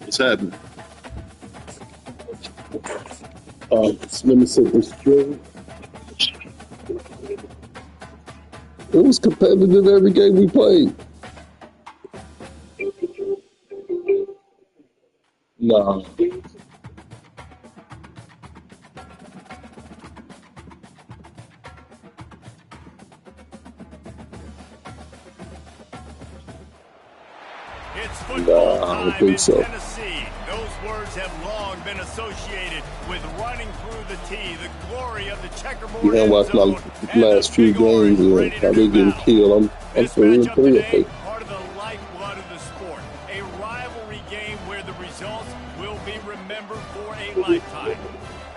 What's happening? Let me set this straight. It was competitive every game we played. Nah. It's football Nah, I don't time think in so. Tennessee. Those words have long been associated with running through the tee, the glory of the checkerboard You haven't end watched my zone, and the last few big orange games and ready to how do they getting battle. killed. I'm This 3 and matchup 3 I today, think. part of the lifeblood of the sport. A rivalry game where the results will be remembered for a lifetime.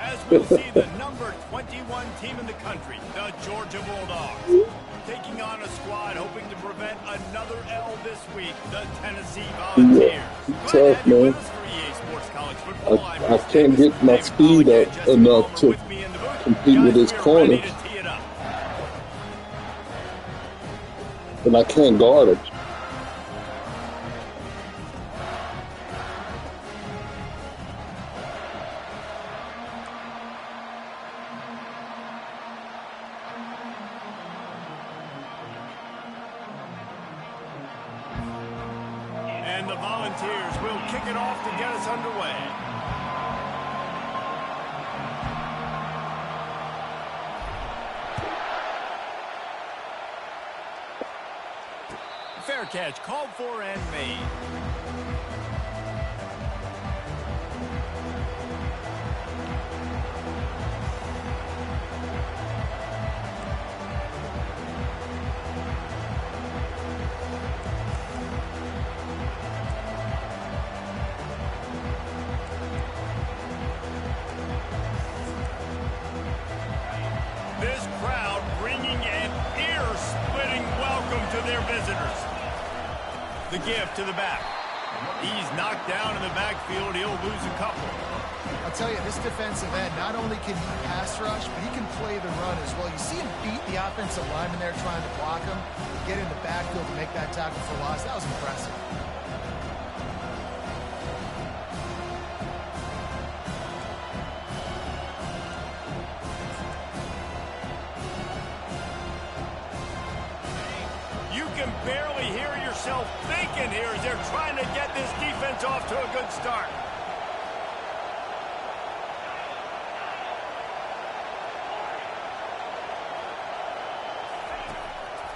As we'll see the number 21 team in the country, the Georgia Bulldogs, taking on a squad hoping to prevent another L this week, the Tennessee Volunteers. Glad to Tough, have you man. with us for EA Sports College Football. I can't get my speed up enough to compete with his corners, Ready to tee it up. and I can't guard him. And the Volunteers will kick it off to get us underway. Fair catch, called for and made. This crowd bringing an ear-splitting welcome to their visitors. The give to the back. He's knocked down in the backfield. He'll lose a couple. I'll tell you, this defensive end, not only can he pass rush, but he can play the run as well. You see him beat the offensive lineman there trying to block him, get in the backfield to make that tackle for loss. That was impressive. You can barely hear yourself thinking here as they're trying to get this defense off to a good start.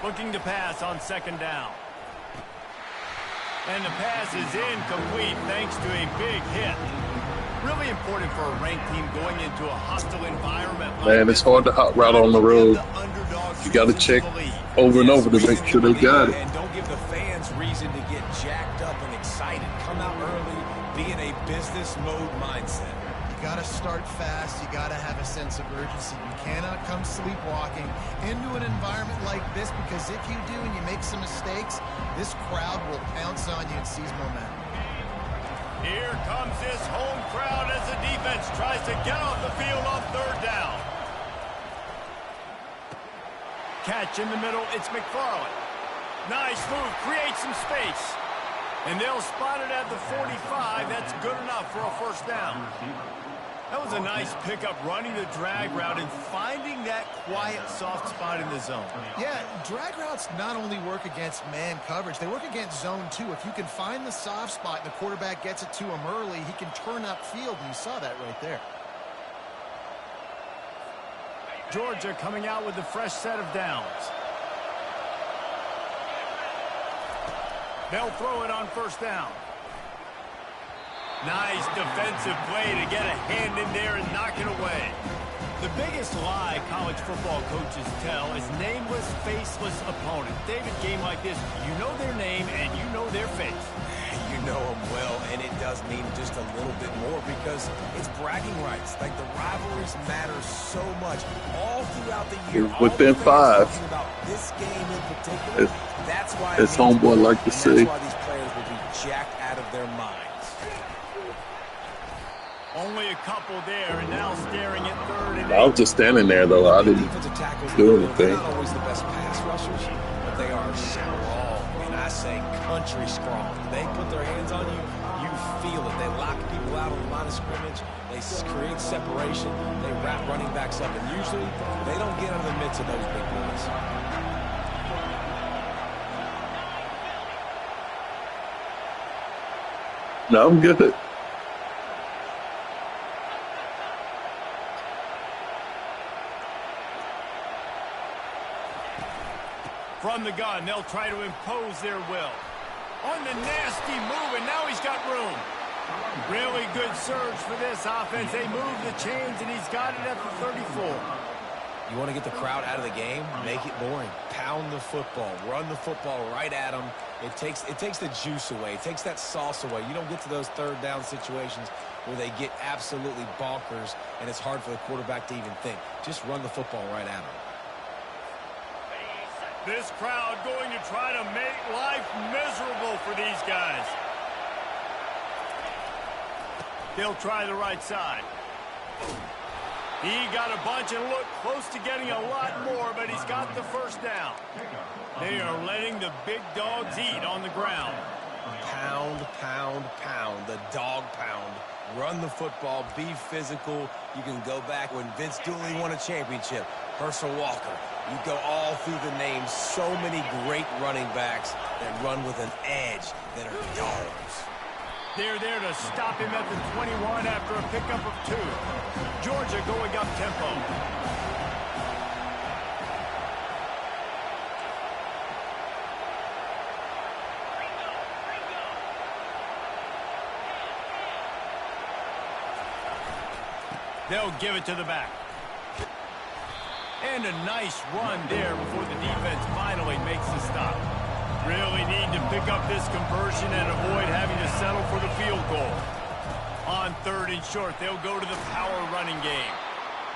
Looking to pass on second down. And the pass is incomplete thanks to a big hit. Really important for a ranked team going into a hostile environment. Man, it's hard to hot route on the road. You got to check over and over to make sure they got it. And don't give the fans reason to get jacked up and excited. Come out early, be in a business mode mindset. You got to start fast. You got to have a sense of urgency. You cannot come sleepwalking into an environment like this, because if you do and you make some mistakes, this crowd will pounce on you and seize momentum. Here comes this home crowd as the defense tries to get off the field on third down. Catch in the middle, it's McFarland. Nice move, creates some space. And they'll spot it at the 45. That's good enough for a first down. That was a nice pickup, running the drag route and finding that quiet, soft spot in the zone. Yeah, drag routes not only work against man coverage, they work against zone too. If you can find the soft spot and the quarterback gets it to him early, he can turn upfield, and you saw that right there. Georgia coming out with a fresh set of downs. They'll throw it on first down. Nice defensive play to get a hand in there and knock it away. The biggest lie college football coaches tell is nameless, faceless opponent. David, game like this, you know their name and you know their face. You know them well, and it does mean just a little bit more because it's bragging rights. Like, the rivalries matter so much all throughout the year. Within 5. About this game in particular, that's why as homeboy like to say. That's why these players will be jacked out of their minds. Only a couple there, and now staring at third and I was just standing there, though. I didn't do anything. They're not always the best pass rushers, but they are strong. And I say country strong. They put their hands on you, you feel it. They out on the line of scrimmage. They create separation. They wrap running backs up, and usually they don't get out of the midst of those big boys. No, I'm good. From the gun, they'll try to impose their will. On the nasty move, and now he's got room. Really good surge for this offense. They move the chains, and he's got it at the 34. You want to get the crowd out of the game? Make it boring. Pound the football. Run the football right at them. It takes the juice away. It takes that sauce away. You don't get to those third down situations where they get absolutely bonkers, and it's hard for the quarterback to even think. Just run the football right at them. This crowd going to try to make life miserable for these guys. They'll try the right side. He got a bunch and looked close to getting a lot more, but he's got the first down. They are letting the big dogs eat on the ground. Pound, pound, pound. The dog pound. Run the football. Be physical. You can go back when Vince Dooley won a championship. Herschel Walker. You go all through the names. So many great running backs that run with an edge that are dogs. They're there to stop him at the 21 after a pickup of 2. Georgia going up tempo. They'll give it to the back. And a nice run there before the defense finally makes the stop. Really need to pick up this conversion and avoid having to settle for the field goal. On 3rd and short, they'll go to the power running game.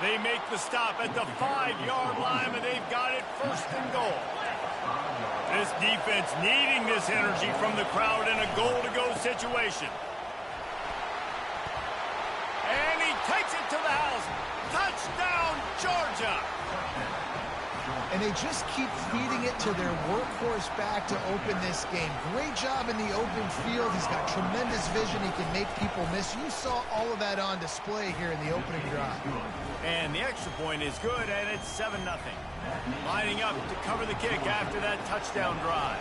They make the stop at the 5-yard line, and they've got it 1st and goal. This defense needing this energy from the crowd in a goal-to-go situation. And he takes it to the house. Touchdown, Georgia! And they just keep feeding it to their workhorse back to open this game. Great job in the open field. He's got tremendous vision. He can make people miss. You saw all of that on display here in the opening drive. And the extra point is good, and it's 7-0. Lining up to cover the kick after that touchdown drive.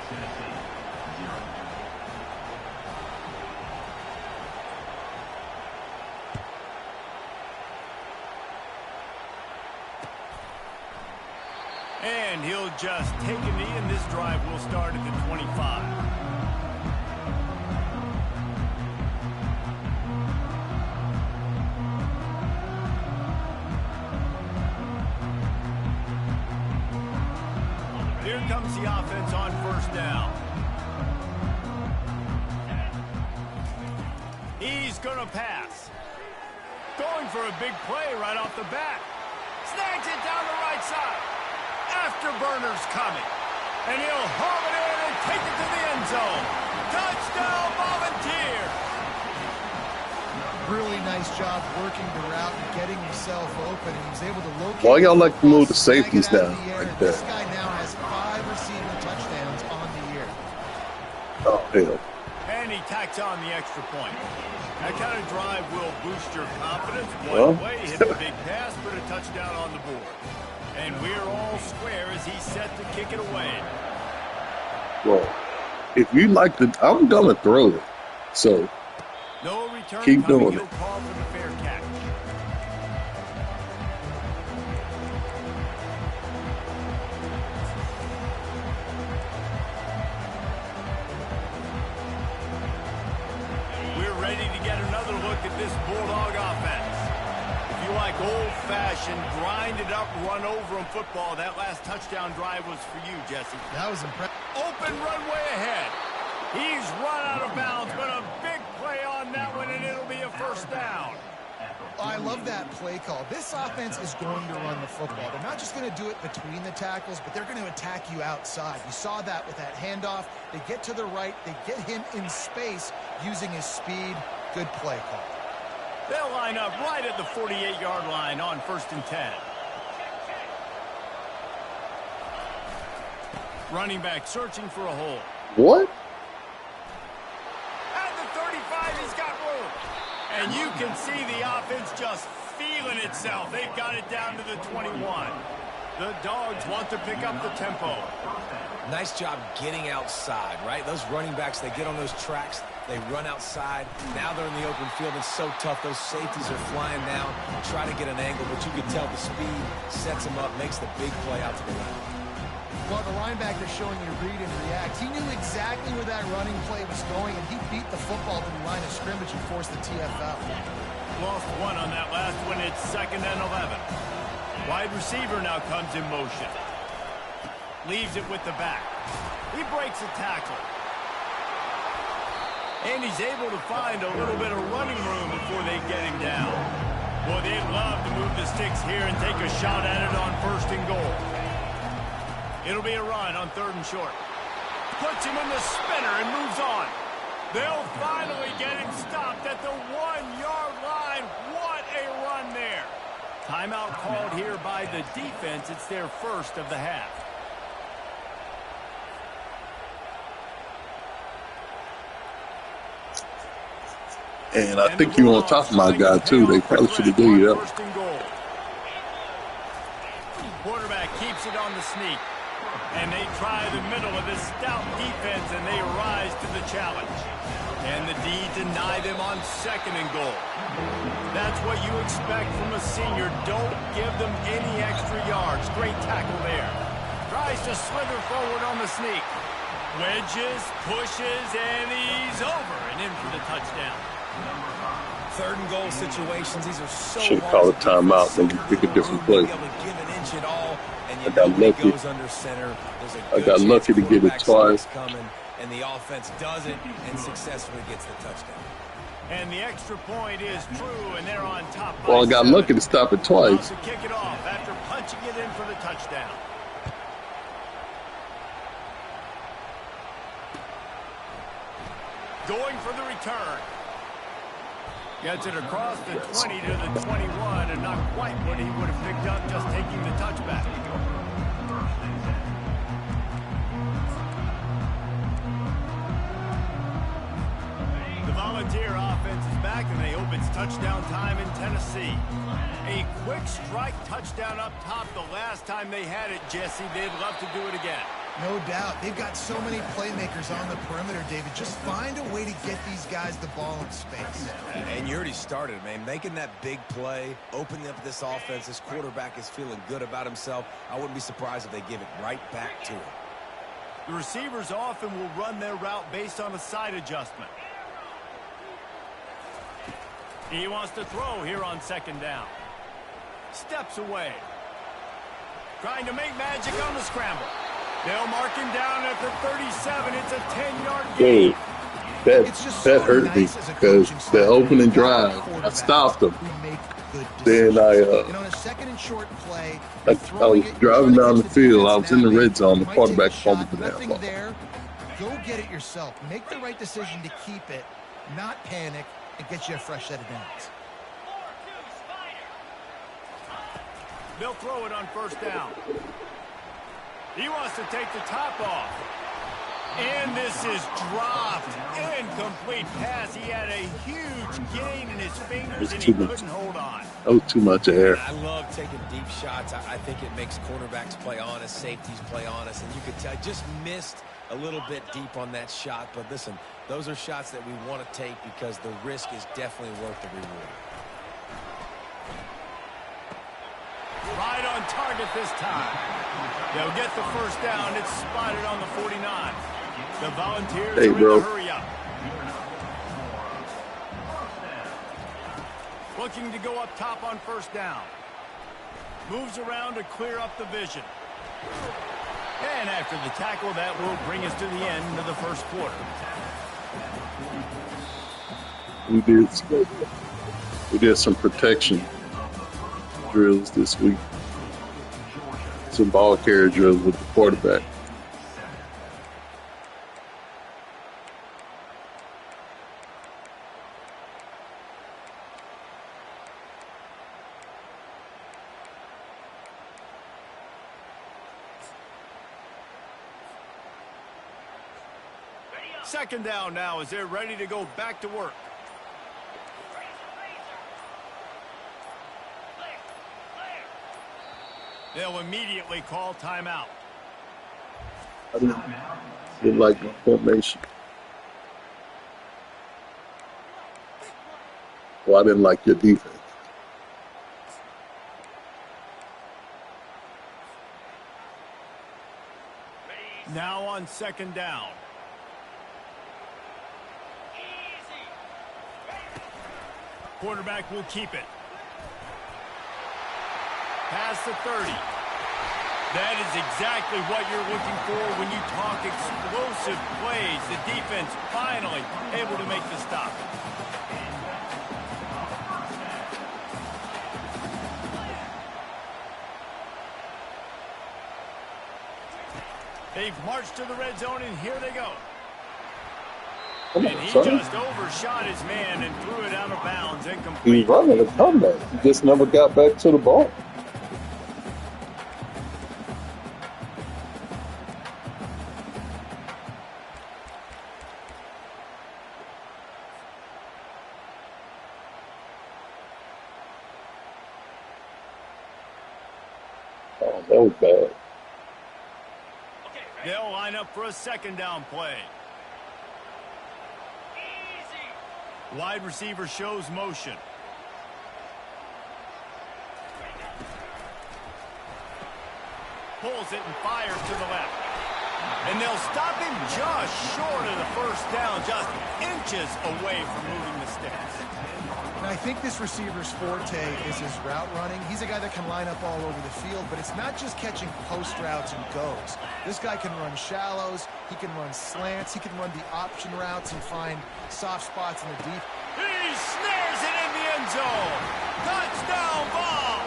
And he'll just take a knee, and this drive will start at the 25. Here comes the offense on 1st down. He's going to pass. Going for a big play right off the bat. Snags it down the right side. Afterburner's coming. And he'll haul it in and take it to the end zone. Touchdown, Volunteer! Really nice job working the route and getting himself open. He was able to locate. Why y'all like to move the safeties down like that? This guy now has 5 receiving touchdowns on the year. Oh, hell. And he tacks on the extra point. That kind of drive will boost your confidence. One way, hit a big pass, put a touchdown on the board. And we're all square as he's set to kick it away. Well, if you like to, I'm going to throw it. So, no return keep coming. doing He'll it. call for the fair catch. We're ready to get another look at this Bulldog offense. If you like old-fashioned, grinded-up, run-over-'em football, that last touchdown drive was for you, Jesse. That was impressive. Open runway ahead. He's run out of bounds, but a big play on that one, and it'll be a 1st down. I love that play call. This offense is going to run the football. They're not just going to do it between the tackles, but they're going to attack you outside. You saw that with that handoff. They get to the right. They get him in space using his speed. Good play call. They'll line up right at the 48-yard line on 1st and 10. Running back searching for a hole. What? At the 35, he's got room. And you can see the offense just feeling itself. They've got it down to the 21. The Dogs want to pick up the tempo. Nice job getting outside, right? Those running backs, they get on those tracks, they run outside. Now they're in the open field. It's so tough. Those safeties are flying down, try to get an angle, but you can tell the speed sets them up, makes the big play out to the left. Well, the linebacker's showing you read and react. He knew exactly where that running play was going, and he beat the football to the line of scrimmage and forced the TFL. Lost one on that last one. It's 2nd and 11. Wide receiver now comes in motion. Leaves it with the back. He breaks a tackle. And he's able to find a little bit of running room before they get him down. Boy, they'd love to move the sticks here and take a shot at it on 1st and goal. It'll be a run on 3rd and short. Puts him in the spinner and moves on. They'll finally get him stopped at the 1-yard line. What a run there. Timeout called here by the defense. It's their first of the half. And I think you on top of my guy, too. They probably should have given you that. Quarterback keeps it on the sneak. And they try the middle of this stout defense, and they rise to the challenge. And the D deny them on 2nd and goal. That's what you expect from a senior. Don't give them any extra yards. Great tackle there. Tries to slither forward on the sneak. Wedges, pushes, and he's over and in for the touchdown. 3rd and goal situations. These are so should call a timeout. They can pick a different play. I got lucky. I got lucky to get it twice. And the offense does it and successfully gets the touchdown. And the extra point is true, and they're on top. Well, I got lucky to stop it twice. To kick it off after punching it in for the touchdown. Going for the return. Gets it across the 20 to the 21, and not quite what he would have picked up just taking the touchback. The Volunteer offense is back, and they hope it's touchdown time in Tennessee. A quick strike touchdown up top the last time they had it, Jesse. They'd love to do it again. No doubt. They've got so many playmakers on the perimeter, David. Just find a way to get these guys the ball in space. And you already started, man. Making that big play, opening up this offense. This quarterback is feeling good about himself. I wouldn't be surprised if they give it right back to him. The receivers often will run their route based on a side adjustment. He wants to throw here on 2nd down. Steps away. Trying to make magic on the scramble. They'll mark him down at the 37. It's a 10-yard gain. That hurt me because the opening drive, I stopped them. Then I was driving down the field. I was in the red zone. The quarterback fumbled the damn ball. Go get it yourself. Make the right decision to keep it, not panic, and get you a fresh set of downs. They'll throw it on 1st down. He wants to take the top off. And this is dropped. Incomplete pass. He had a huge gain in his fingers, and he couldn't hold on. That was too much air. I love taking deep shots. I think it makes cornerbacks play honest, safeties play honest, and you could tell just missed a little bit deep on that shot. But listen, those are shots that we want to take because the risk is definitely worth the reward. Right on target this time. They'll get the 1st down. It's spotted on the 49. The Volunteers are in the hurry up. Looking to go up top on 1st down. Moves around to clear up the vision. And after the tackle, that will bring us to the end of the 1st quarter. We did some protection drills this week. Some ball carrier drills with the quarterback. Second down now as they're ready to go back to work. They'll immediately call timeout. I didn't like the formation. Well, I didn't like your defense. Now on second down. Quarterback will keep it. Past the 30. That is exactly what you're looking for when you talk explosive plays. The defense finally able to make the stop. They've marched to the red zone, and here they go. And he just overshot his man and threw it out of bounds and complete. He was running a comeback. He just never got back to the ball. Oh, that was bad. They'll line up for a second down play. Wide receiver shows motion. Pulls it and fires to the left. And they'll stop him just short of the first down, just inches away from moving the sticks. And I think this receiver's forte is his route running. He's a guy that can line up all over the field, but it's not just catching post routes and goes. This guy can run shallows, he can run slants, he can run the option routes and find soft spots in the deep. He snares it in the end zone. Touchdown ball.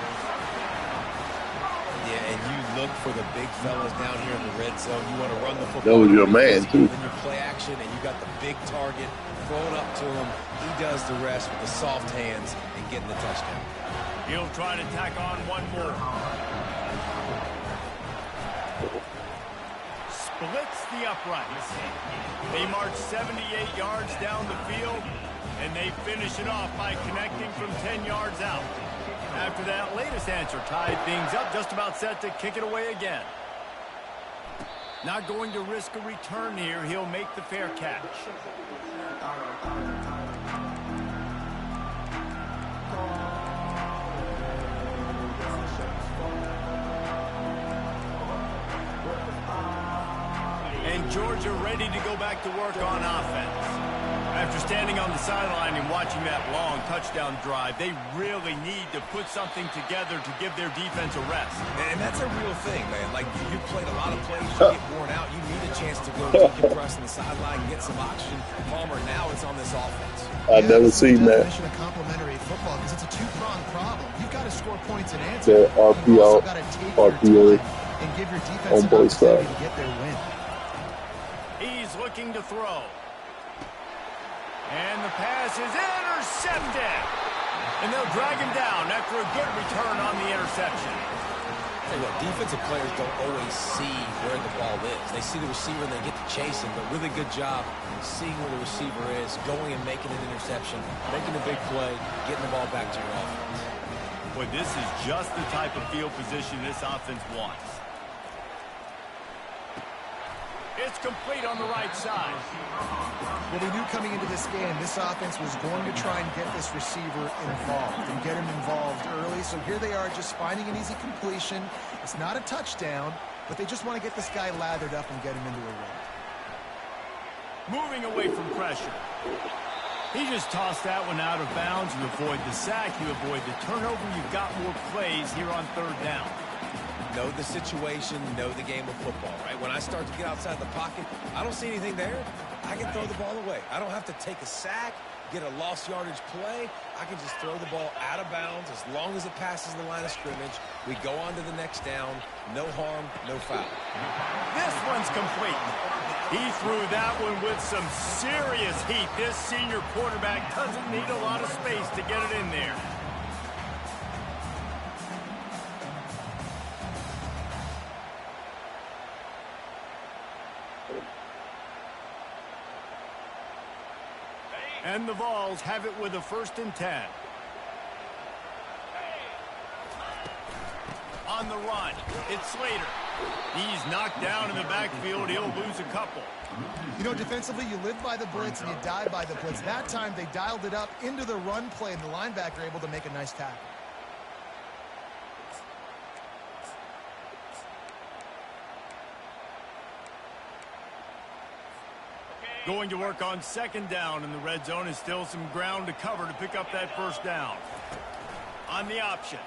Yeah, and you look for the big fellas down here in the red zone. You want to run the football. That was your man, too. Then you play action, and you got the big target thrown up to him. He does the rest with the soft hands and getting the touchdown. He'll try to tack on one more. Splits the uprights. They march 78 yards down the field, and they finish it off by connecting from 10 yards out. After that latest answer tied things up, just about set to kick it away again. Not going to risk a return here. He'll make the fair catch. And Georgia ready to go back to work on offense. After standing on the sideline and watching that long touchdown drive, they really need to put something together to give their defense a rest. And that's a real thing, man. Like, you played a lot of plays, you get worn out, you need a chance to go decompress on the sideline, get some oxygen. Palmer, now it's on this offense. I've never seen that. Definition of complementary football because it's a two-pronged problem. You've got to score points and answer. Yeah, RPO, RPO and give your defense on both sides to get their win. He's looking to throw. And the pass is intercepted. And they'll drag him down after a good return on the interception. Tell you what, defensive players don't always see where the ball is. They see the receiver and they get to chase him, but really good job seeing where the receiver is, going and making an interception, making a big play, getting the ball back to your offense. Boy, this is just the type of field position this offense wants. It's complete on the right side. Well, we knew coming into this game, this offense was going to try and get this receiver involved and get him involved early. So here they are just finding an easy completion. It's not a touchdown, but they just want to get this guy lathered up and get him into a run. Moving away from pressure. He just tossed that one out of bounds. You avoid the sack, you avoid the turnover. You've got more plays here on third down. Know the situation, know the game of football, right? When I start to get outside the pocket, I don't see anything there. I can throw the ball away. I don't have to take a sack, get a lost yardage play. I can just throw the ball out of bounds as long as it passes the line of scrimmage. We go on to the next down. No harm, no foul. This one's complete. He threw that one with some serious heat. This senior quarterback doesn't need a lot of space to get it in there. And the Vols have it with a 1st and 10. on the run. It's Slater. He's knocked down in the backfield. He'll lose a couple. You know, defensively, you live by the blitz and you die by the blitz. That time, they dialed it up into the run play, and the linebacker able to make a nice tackle. Going to work on second down in the red zone. Is still some ground to cover to pick up that first down. On the option.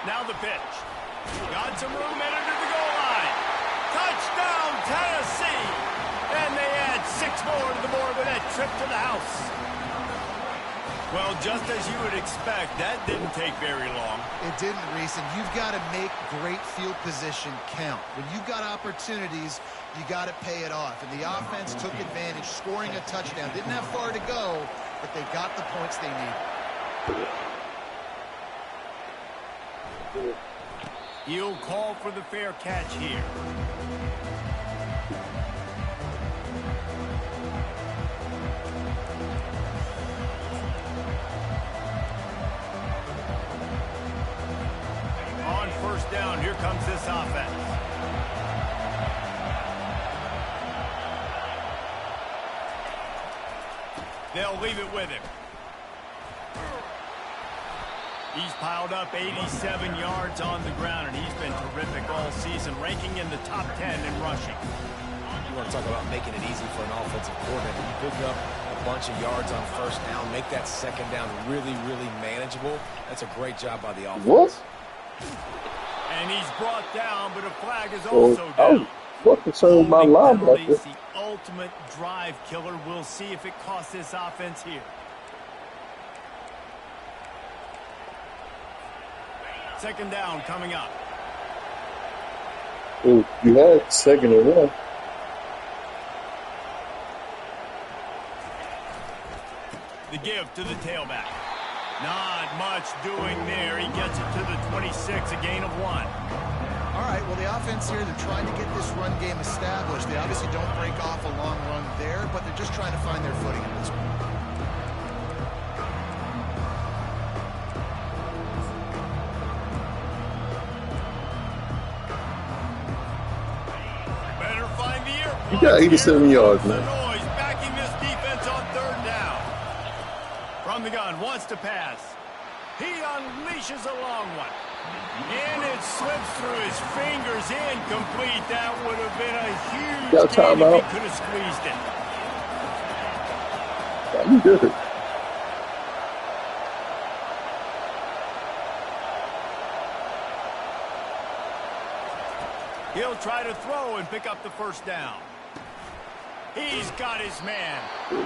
Now the pitch. Got some room headed to the goal line. Touchdown, Tennessee! And they add 6 more to the board with that trip to the house. Well, just as you would expect, that didn't take very long. It didn't, Reese, and you've got to make great field position count. When you've got opportunities, you got to pay it off. And the offense took advantage, scoring a touchdown. Didn't have far to go, but they got the points they needed. He'll call for the fair catch here. On first down, here comes this offense. They'll leave it with him. He's piled up 87 yards on the ground, and he's been terrific all season, ranking in the top 10 in rushing. You want to talk about making it easy for an offensive coordinator. You pick up a bunch of yards on first down, make that second down really, really manageable. That's a great job by the offense. What? And he's brought down, but a flag is also down. What concerned my Holding linebacker? penalties, the ultimate drive killer. We'll see if it costs this offense here. Second down coming up. Well, you had second and 1. The give to the tailback. Not much doing there. He gets it to the 26, a gain of 1. All right, well, the offense here, they're trying to get this run game established. They obviously don't break off a long run there, but they're just trying to find their footing at this point. Better find the air. You got 87 yards, man. Noise backing this defense on third down. From the gun, wants to pass. He unleashes a long one. And it slips through his fingers, incomplete. That would have been a huge Got gain timeout. if he could have squeezed it. Yeah, you good. He'll try to throw and pick up the first down. He's got his man. Will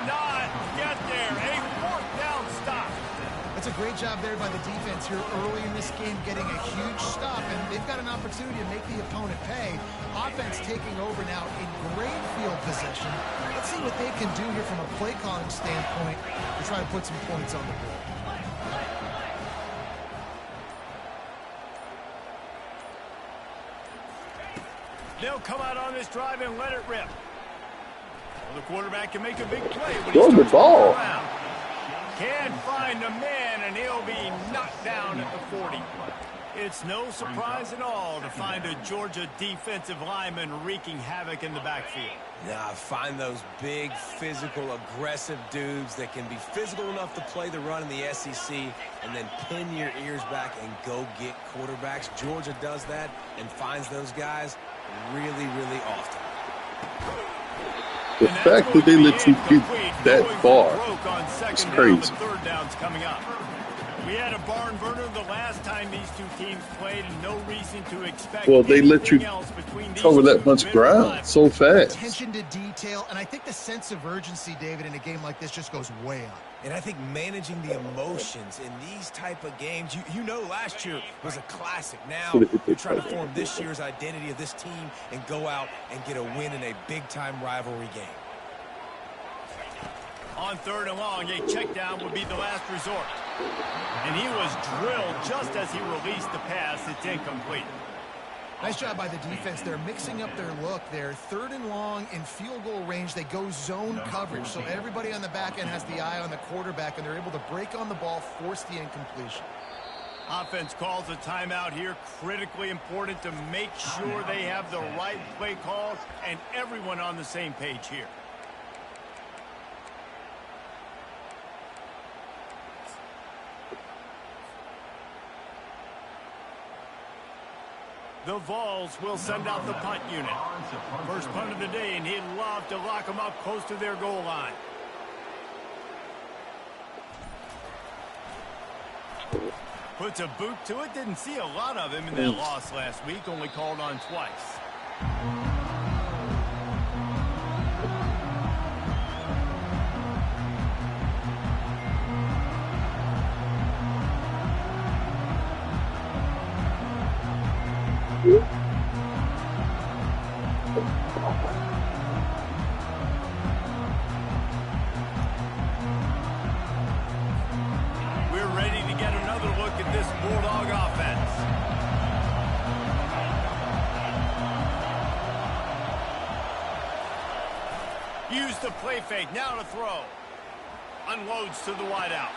not get there. A fourth down stop. That's a great job there by the defense here early in this game, getting a huge stop, and they've got an opportunity to make the opponent pay. Offense taking over now in great field position. Let's see what they can do here from a play calling standpoint to try to put some points on the board. They'll come out on this drive and let it rip. Well, the quarterback can make a big play when Throw he the starts ball. moving around. Can't find a man, and he'll be knocked down at the 40. It's no surprise at all to find a Georgia defensive lineman wreaking havoc in the backfield. Nah, find those big, physical, aggressive dudes that can be physical enough to play the run in the SEC and then pin your ears back and go get quarterbacks. Georgia does that and finds those guys really, really often. The fact that they let you get that far is crazy. Third down's coming up. We had a barn burner the last time these two teams played, and no reason to expect. Well, they let you cover that much ground so fast. Attention to detail, and I think the sense of urgency, David, in a game like this just goes way up. And I think managing the emotions in these type of games, you know last year was a classic. Now you're trying to form this year's identity of this team and go out and get a win in a big-time rivalry game. On third and long, a check down would be the last resort. And he was drilled just as he released the pass. It's incomplete. Nice job by the defense. They're mixing up their look there. Third and long in field goal range. They go zone coverage. So everybody on the back end has the eye on the quarterback, and they're able to break on the ball, force the incompletion. Offense calls a timeout here. Critically important to make sure they have the right play calls and everyone on the same page here. The Vols will send out the punt unit. First punt of the day, and he'd love to lock them up close to their goal line. Puts a boot to it. Didn't see a lot of him in that loss last week. Only called on twice. Bulldog offense. Use the play fake. Now to throw. Unloads to the wideout.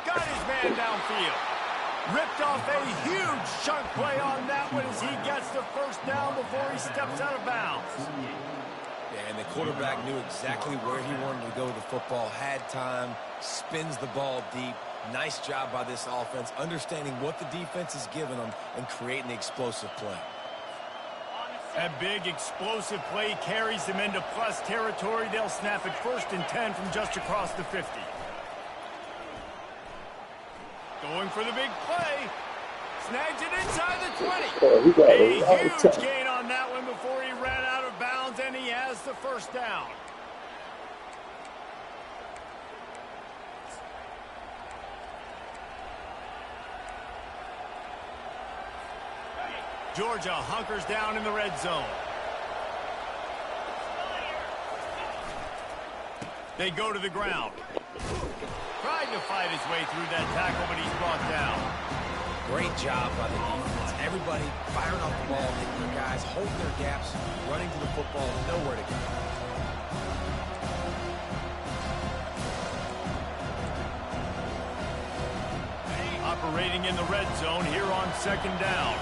Got his man downfield. Ripped off a huge chunk play on that one as he gets the first down before he steps out of bounds. Yeah, and the quarterback knew exactly where he wanted to go with the football. Had time. Spins the ball deep. Nice job by this offense, understanding what the defense is giving them and creating the explosive play. That big explosive play carries them into plus territory. They'll snap it 1st and 10 from just across the 50. Going for the big play. Snags it inside the 20. A huge gain on that one before he ran out of bounds, and he has the first down. Georgia hunkers down in the red zone. They go to the ground. Tried to fight his way through that tackle, but he's brought down. Great job by the defense. Everybody firing off the ball, hitting their guys, holding their gaps, running to the football, nowhere to go. Operating in the red zone here on 2nd down.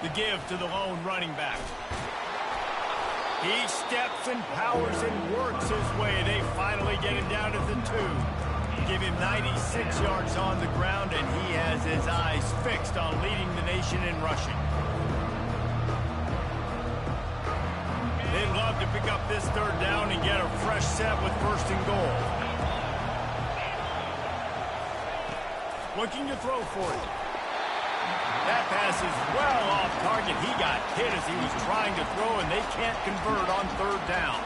The give to the lone running back. He steps and powers and works his way. They finally get him down at the 2. Give him 96 yards on the ground, and he has his eyes fixed on leading the nation in rushing. They'd love to pick up this 3rd down and get a fresh set with 1st and goal. Looking to throw for it. That pass is well off target. He got hit as he was trying to throw, and they can't convert on 3rd down.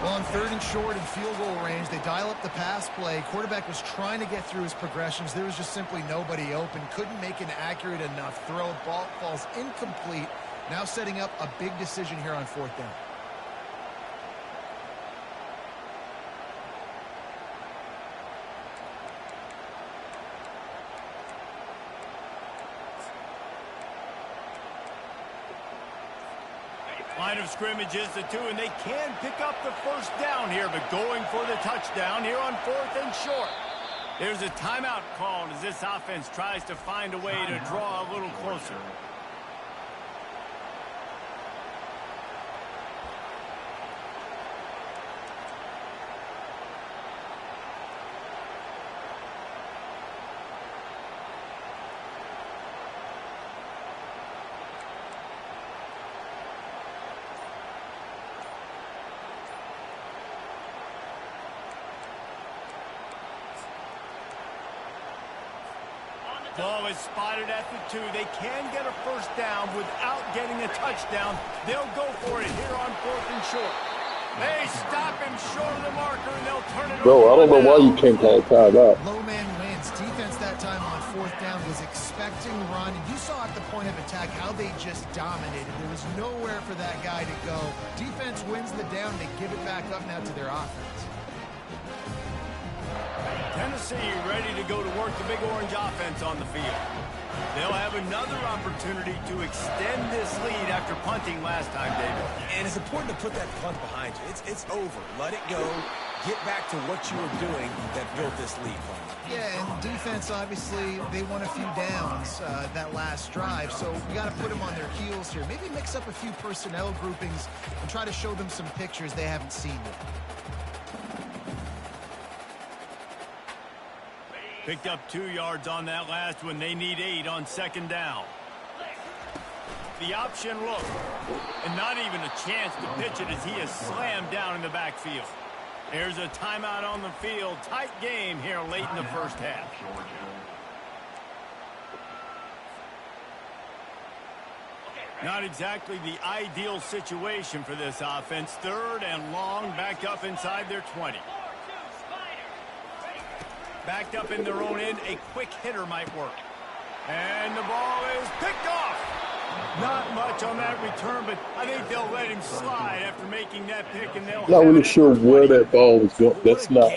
Well, on 3rd and short and field goal range, they dial up the pass play. Quarterback was trying to get through his progressions. There was just simply nobody open. Couldn't make an accurate enough throw. Ball falls incomplete. Now setting up a big decision here on 4th down. Line of scrimmage is the 2, and they can pick up the 1st down here, but going for the touchdown here on 4th and short. There's a timeout called as this offense tries to find a way to draw a little closer. Ball is spotted at the 2. They can get a 1st down without getting a touchdown. They'll go for it here on 4th and short. They stop him short of the marker, and they'll turn it over. Bro, I don't know why you can't call a timeout. Low man wins. Defense that time on 4th down was expecting run. You saw at the point of attack how they just dominated. There was nowhere for that guy to go. Defense wins the down. They give it back up now to their offense. Tennessee ready to go to work the big orange offense on the field. They'll have another opportunity to extend this lead after punting last time, David. And it's important to put that punt behind you. It's over. Let it go. get back to what you were doing that built this lead. Yeah, and defense, obviously, they won a few downs that last drive, so we got to put them on their heels here. Maybe mix up a few personnel groupings and try to show them some pictures they haven't seen yet. Picked up 2 yards on that last one. They need 8 on second down. The option look, and not even a chance to pitch it as he is slammed down in the backfield. There's a timeout on the field. Tight game here late in the first half. Not exactly the ideal situation for this offense. 3rd and long, backed up inside their 20. Backed up in their own end, a quick hitter might work. And the ball is picked off. Not much on that return, but I think they'll let him slide after making that pick, and they'll Not really sure where that ball was going. That's not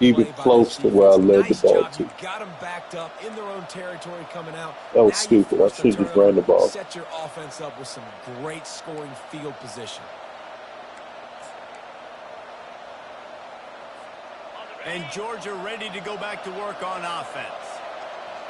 even close to where I led the ball to. Got them backed up in their own territory coming out. That was stupid. I should have just ran the ball. Set your offense up with some great scoring field position. And Georgia ready to go back to work on offense.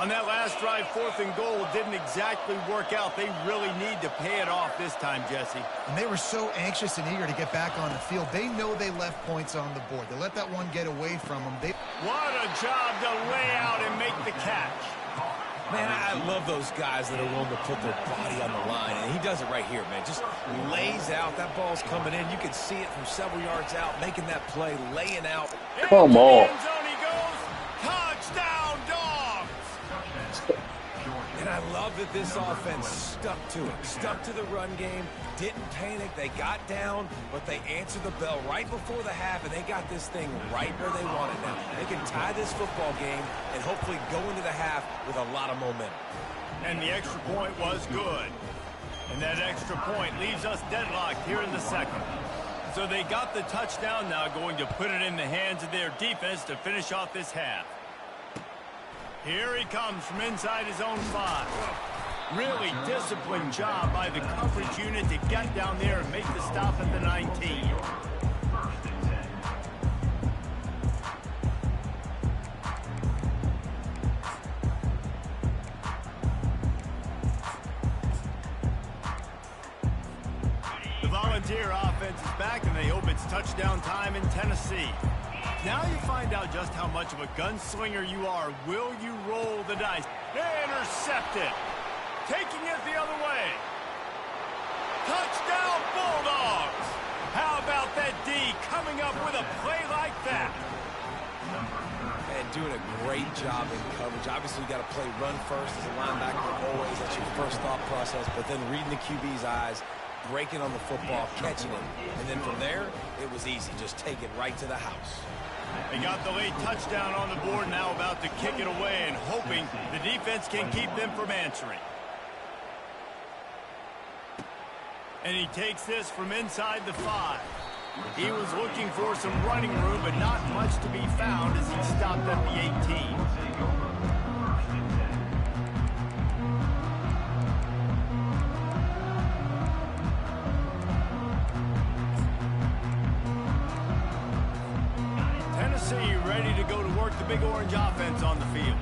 On that last drive, 4th and goal didn't exactly work out. They really need to pay it off this time, Jesse. And they were so anxious and eager to get back on the field. They know they left points on the board. They let that one get away from them. What a job to lay out and make the catch. Man, I love those guys that are willing to put their body on the line, and he does it right here, man. Just lays out. That ball's coming in. You can see it from several yards out, making that play, laying out. Come on. End zone he goes. Touchdown, Dogs. And I love that this offense stuck to it, stuck to the run game, didn't panic. They got down, but they answered the bell right before the half, and they got this thing right where they want it now. They can tie this football game and hopefully go into the half with a lot of momentum. And the extra point was good. And that extra point leaves us deadlocked here in the second. So they got the touchdown, now going to put it in the hands of their defense to finish off this half. Here he comes from inside his own 5. Really disciplined job by the coverage unit to get down there and make the stop at the 19. The Volunteer offense is back, and they hope it's touchdown time in Tennessee. Now you find out just how much of a gunslinger you are. Will you roll the dice? Intercepted. Taking it the other way. Touchdown, Bulldogs. How about that D coming up with a play like that? And doing a great job in coverage. Obviously, you got to play run first as a linebacker always. That's your first thought process. But then reading the QB's eyes, breaking on the football, catching it. And then from there, it was easy. Just take it right to the house. They got the late touchdown on the board, now about to kick it away and hoping the defense can keep them from answering. And he takes this from inside the 5. He was looking for some running room, but not much to be found as he stopped at the 18. Tennessee ready to go to work the Big Orange offense on the field.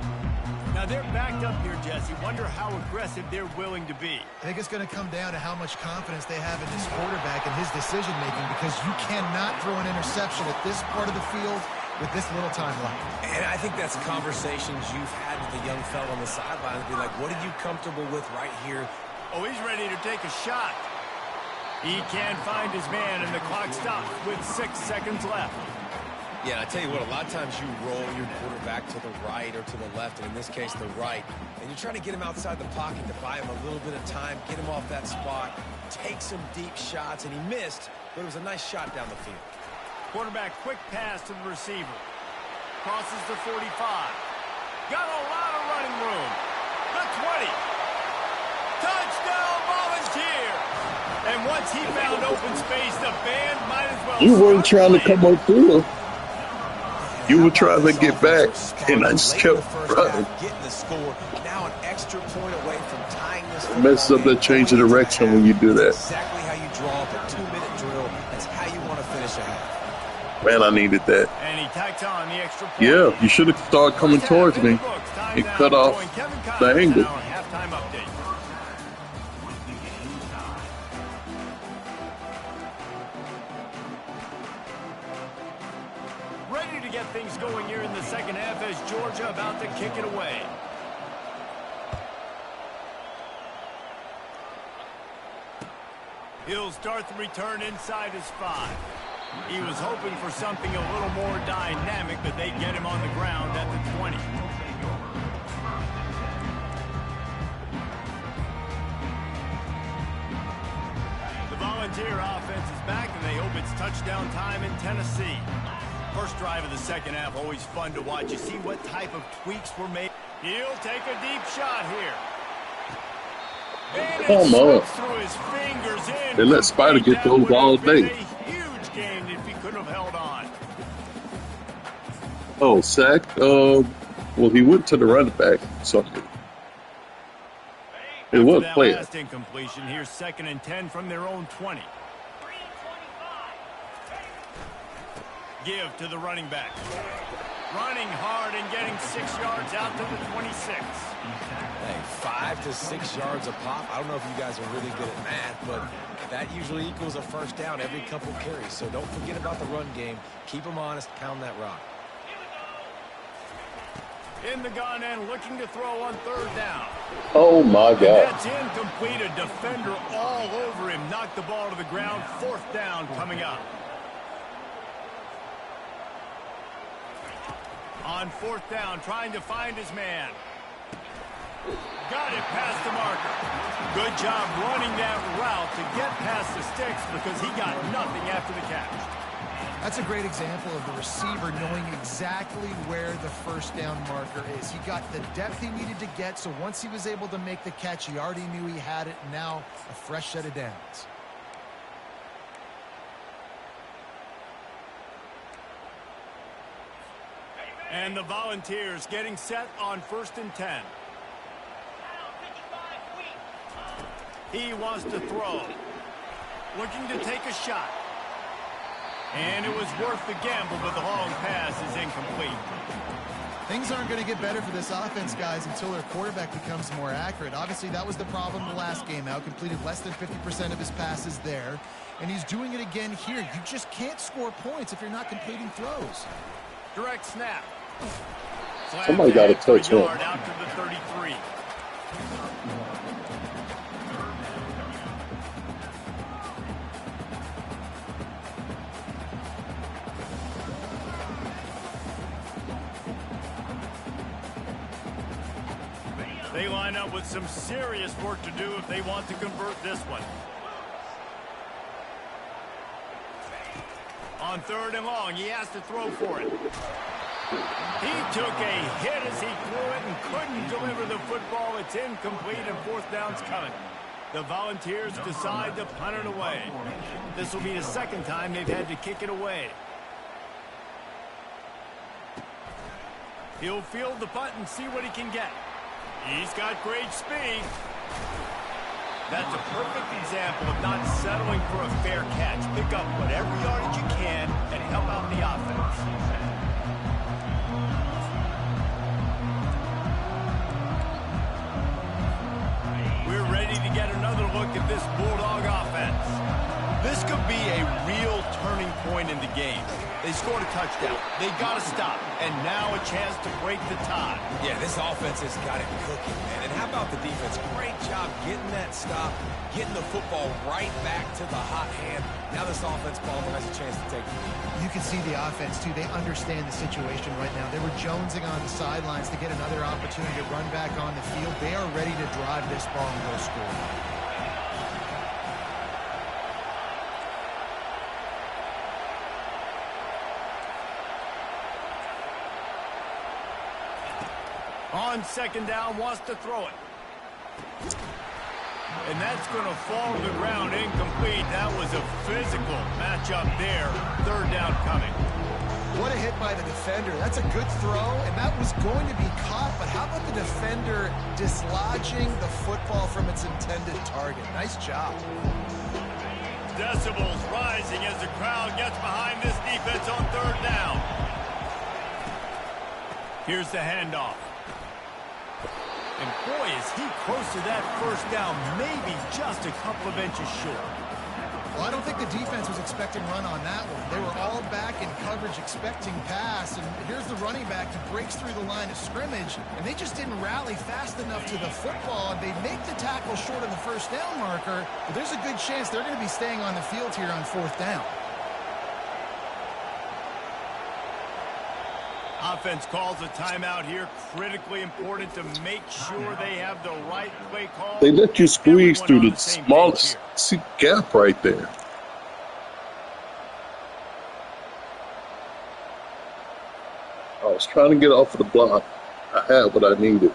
Now they're backed up here, Jesse. Wonder how aggressive they're willing to be. I think it's going to come down to how much confidence they have in this quarterback and his decision-making, because you cannot throw an interception at this part of the field with this little time left. And I think that's conversations you've had with the young fella on the sideline to be like, what are you comfortable with right here? Oh, he's ready to take a shot. He can't find his man, and the clock stops with 6 seconds left. Yeah, and I tell you what, a lot of times you roll your quarterback to the right or to the left, and in this case, the right, and you're trying to get him outside the pocket to buy him a little bit of time, get him off that spot, take some deep shots, and he missed, but it was a nice shot down the field. Quarterback quick pass to the receiver. Crosses the 45. Got a lot of running room. The 20. Touchdown, Volunteer! And once he found open space, the band might as well... You weren't trying to come up through. You were trying to get back, and I just kept running. Getting the score. Now an extra point away from tying this. It messes up that change of direction when you do that. Exactly how you draw up a 2-minute drill. That's how you want to finish a half. Man, I needed that. And he tacks on the extra point. Yeah, you should have started coming towards me and cut off the angle. Halftime update. Ready to get things going here in the second half as Georgia about to kick it away. He'll start the return inside his 5. He was hoping for something a little more dynamic, but they get him on the ground at the 20. The Volunteer offense is back, and they hope it's touchdown time in Tennessee. First drive of the second half, always fun to watch. You see what type of tweaks were made. He'll take a deep shot here. And Come on. through his fingers in. They let Spider get those all day. Game if he could have held on. Oh, sack. Well, he went to the running back. So it was played. Last incompletion. Here's 2nd and 10 from their own 20. Give to the running back. Running hard and getting 6 yards out to the 26. Hey, 5 to 6 yards a pop. I don't know if you guys are really good at math, but that usually equals a first down every couple carries. So don't forget about the run game. Keep them honest. Pound that rock. In the gun and looking to throw on 3rd down. Oh, my God. That's incomplete. A defender all over him. Knocked the ball to the ground. 4th down coming up. On 4th down, trying to find his man. Got it past the marker. Good job running that route to get past the sticks because he got nothing after the catch. That's a great example of the receiver knowing exactly where the first down marker is. He got the depth he needed to get, so once he was able to make the catch, he already knew he had it. Now, a fresh set of downs. And the Volunteers getting set on 1st and 10. He wants to throw. Looking to take a shot. And it was worth the gamble, but the long pass is incomplete. Things aren't going to get better for this offense, guys, until their quarterback becomes more accurate. Obviously, that was the problem the last game out. Completed less than 50% of his passes there. And he's doing it again here. You just can't score points if you're not completing throws. Direct snap. Somebody got to touch him. Out to the 33. They line up with some serious work to do if they want to convert this one. On 3rd and long, he has to throw for it. He took a hit as he threw it and couldn't deliver the football. It's incomplete and 4th down's coming. The Volunteers decide to punt it away. This will be the 2nd time they've had to kick it away. He'll field the punt and see what he can get. He's got great speed. That's a perfect example of not settling for a fair catch. Pick up whatever yardage you can and help out the offense. We're ready to get another look at this Bulldog offense. This could be a real turning point in the game. They scored a touchdown. They got to stop. And now a chance to break the tie. Yeah, this offense has got it cooking, man. And how about the defense? Great job getting that stop, getting the football right back to the hot hand. Now this offense, Baltimore, has a chance to take the lead. You can see the offense, too. They understand the situation right now. They were jonesing on the sidelines to get another opportunity to run back on the field. They are ready to drive this ball and go score. On 2nd down, wants to throw it. And that's going to fall to the ground incomplete. That was a physical matchup there. 3rd down coming. What a hit by the defender. That's a good throw, and that was going to be caught. But how about the defender dislodging the football from its intended target? Nice job. Decibels rising as the crowd gets behind this defense on 3rd Here's the handoff. And boy, is he close to that first down, maybe just a couple of inches short. Well, I don't think the defense was expecting run on that one. They were all back in coverage expecting pass, and here's the running back who breaks through the line of scrimmage, and they just didn't rally fast enough to the football. They make the tackle short of the first down marker, but there's a good chance they're going to be staying on the field here on fourth down. Offense calls a timeout here. Critically important to make sure they have the right play call. They let you squeeze through the smallest gap right there. I was trying to get off of the block. I had what I needed.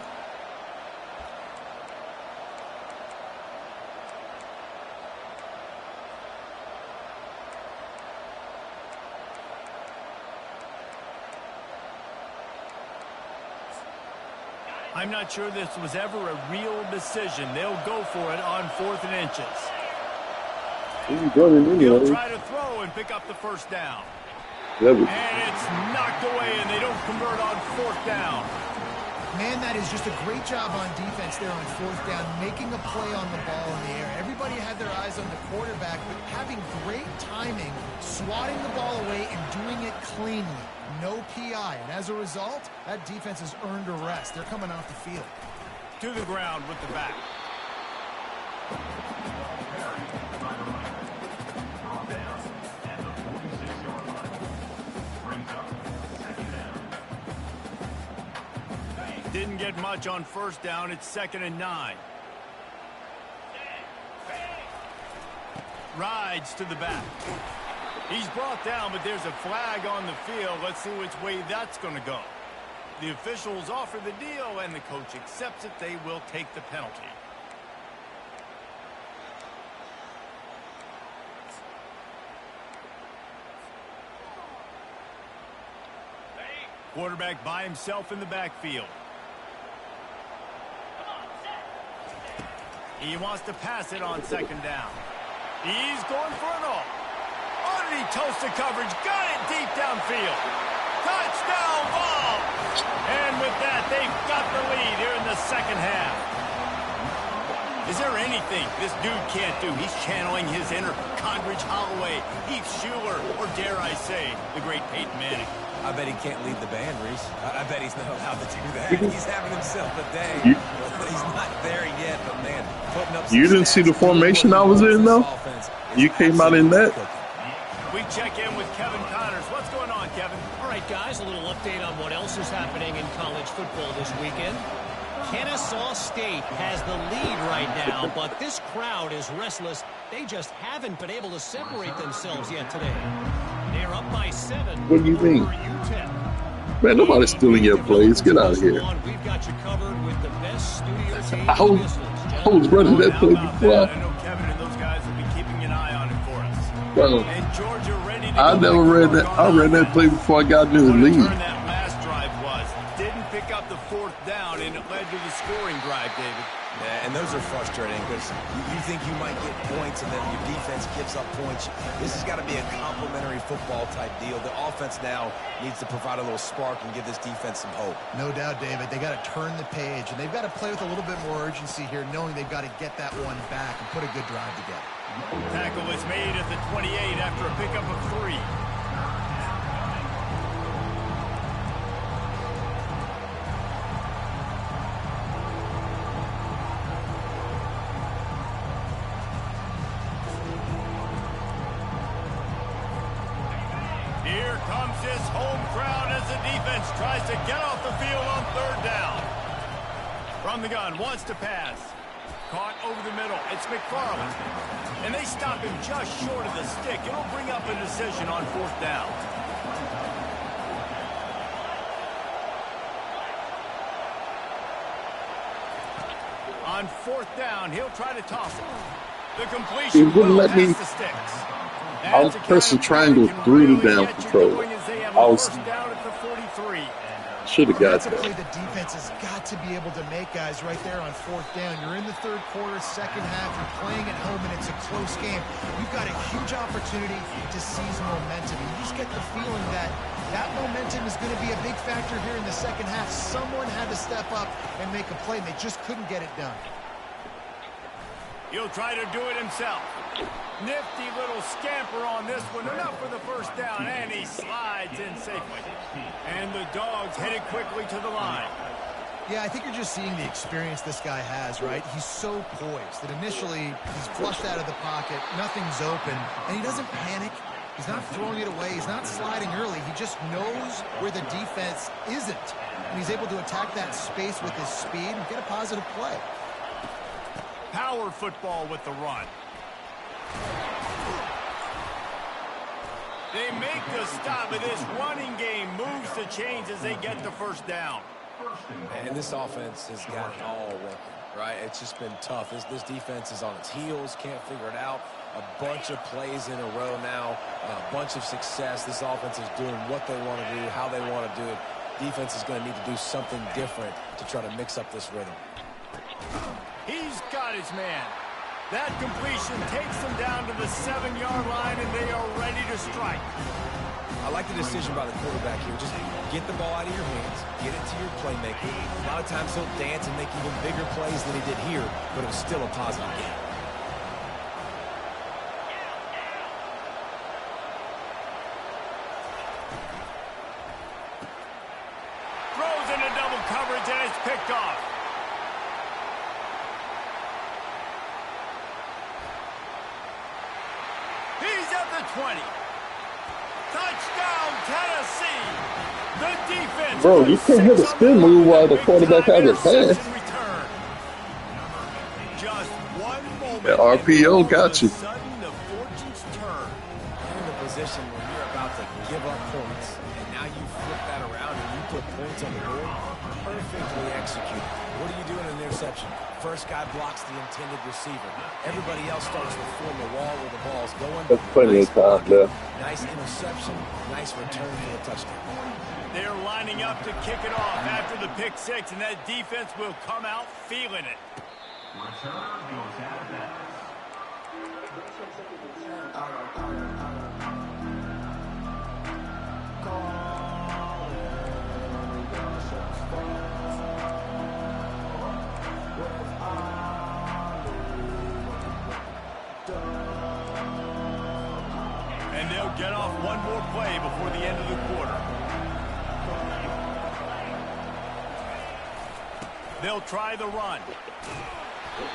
I'm not sure this was ever a real decision. They'll go for it on 4th and inches. He's running anyway. He'll try to throw and pick up the first down. And it's knocked away, and they don't convert on 4th down. Man, that is just a great job on defense there on 4th down, making a play on the ball in the air. Everybody had their eyes on the quarterback, but having great timing, swatting the ball away, and doing it cleanly. No PI, and as a result, that defense has earned a rest. They're coming off the field. To the ground with the back. Didn't get much on first down. It's 2nd and 9. Rides to the back. He's brought down, but there's a flag on the field. Let's see which way that's going to go. The officials offer the deal, and the coach accepts it. They will take the penalty. Quarterback by himself in the backfield. He wants to pass it on 2nd down. He's going for it all. Underneath toasted coverage. Got it deep downfield. Touchdown ball. And with that, they've got the lead here in the second half. Is there anything this dude can't do? He's channeling his inner Condridge Holloway, Heath Schuler, or dare I say, the great Peyton Manning. I bet he can't lead the band, Reese. I bet he's not allowed to do that. He's having himself a day. He's not there yet, but man, putting up. You didn't see the formation I was in, though? You came out in that? We check in with Kevin Connors. What's going on, Kevin? All right, guys, a little update on what else is happening in college football this weekend. Kennesaw State has the lead right now, but this crowd is restless. They just haven't been able to separate themselves yet today. They're up by 7. What do you mean? Man, nobody's stealing your plays. Get out of here. We've got you covered with the best studio team. I was running that play before. I know Kevin and those guys will be keeping an eye on it for us. Well, And Georgia ready to I never ran that. I ran that play before I got into the What a league. turn that last drive was. Didn't pick up the 4th down, and it led to the scoring drive, David. Yeah, and those are frustrating because you think you might get points and then your defense gives up points. This has got to be a complementary football type deal. The offense now needs to provide a little spark and give this defense some hope. No doubt, David. They got to turn the page, and they've got to play with a little bit more urgency here, knowing they've got to get that one back and put a good drive together. Tackle is made at the 28 after a pickup of 3. Here comes this home crowd as the defense tries to get off the field on 3rd down. From the gun, wants to pass. Caught over the middle. It's McFarland. And they stop him just short of the stick. It'll bring up a decision on 4th down. On 4th down, he'll try to toss it. The completion It wouldn't let me. past the sticks. I was pressing triangle through the down control. I was down at the 43. Should have got That's a that. play the defense has got to be able to make, guys, right there on 4th down. You're in the 3rd quarter, 2nd half. You're playing at home, and it's a close game. You've got a huge opportunity to seize momentum. You just get the feeling that that momentum is going to be a big factor here in the 2nd half. Someone had to step up and make a play, and they just couldn't get it done. He'll try to do it himself. Nifty little scamper on this one. Enough for the 1st down, and he slides in safely. And the Dogs headed quickly to the line. Yeah, I think you're just seeing the experience this guy has, right? He's so poised that initially he's flushed out of the pocket, nothing's open, and he doesn't panic. He's not throwing it away. He's not sliding early. He just knows where the defense isn't, and he's able to attack that space with his speed and get a positive play. Power football with the run. They make the stop, but this running game moves the chains as they get the 1st down. And this offense has got it all working, right? It's just been tough. This defense is on its heels, can't figure it out. A bunch of plays in a row now, a bunch of success. This offense is doing what they want to do, how they want to do it. Defense is going to need to do something different to try to mix up this rhythm. He's got his man. That completion takes them down to the 7-yard line, and they are ready to strike. I like the decision by the quarterback here. Just get the ball out of your hands, get it to your playmaker. A lot of times he'll dance and make even bigger plays than he did here, but it was still a positive game. Throws into double coverage, and it's picked off. He's at the 20. Touchdown, Tennessee. The defense. Bro, you can't hit a spin move while the quarterback has a pass. Just one moment. That RPO got you. Sudden, the fortunes turn. You're in a position where you're about to give up points, and now you flip that around and you put points on the board. Perfectly executed. What do you do in an interception? First guy blocks the intended receiver. Everybody else starts to form a wall where the ball's going. That's plenty of time left. Nice interception, nice return for the touchdown. They're lining up to kick it off after the pick 6, and that defense will come out feeling it. And they'll get off one more play before the end of the quarter. They'll try the run.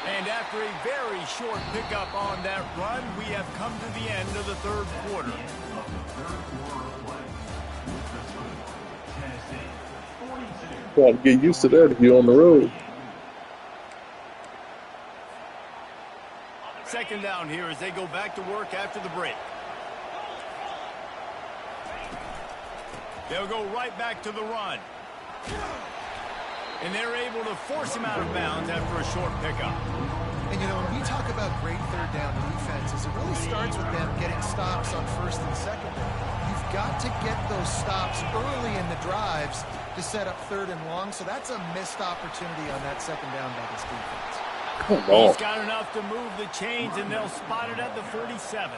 And after a very short pickup on that run, we have come to the end of the 3rd quarter. Got to get used to that if you're on the road. 2nd down here as they go back to work after the break. They'll go right back to the run. And they're able to force him out of bounds after a short pickup. And, you know, when we talk about great 3rd down defenses, it really starts with them getting stops on 1st and 2nd down. You've got to get those stops early in the drives to set up 3rd and long, so that's a missed opportunity on that 2nd down by this defense. Come on. He's got enough to move the chains, and they'll spot it at the 47.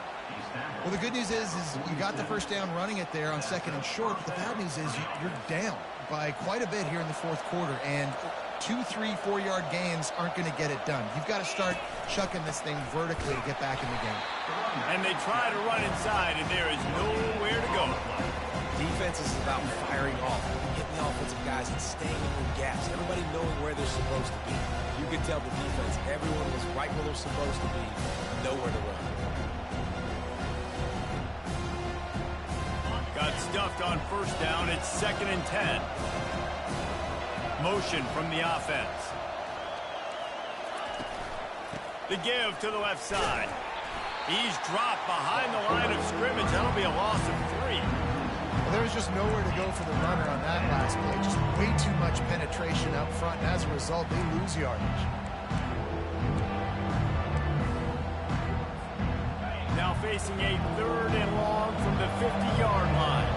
Well, the good news is you got the 1st down running it there on 2nd and short, but the bad news is you're down by quite a bit here in the 4th quarter, and 2, 3, 4-yard gains aren't going to get it done. You've got to start chucking this thing vertically to get back in the game. And they try to run inside, and there is nowhere to go. Defense is about firing off, hitting the offensive guys and staying in their gaps. Everybody knowing where they're supposed to be. You could tell the defense, everyone was right where they're supposed to be, nowhere to run. Got stuffed on 1st down. It's 2nd and 10. Motion from the offense. The give to the left side. He's dropped behind the line of scrimmage. That'll be a loss of 3. Well, there was just nowhere to go for the runner on that last play. Just way too much penetration up front, and as a result, they lose yardage. Now facing a 3rd and long from the 50-yard line.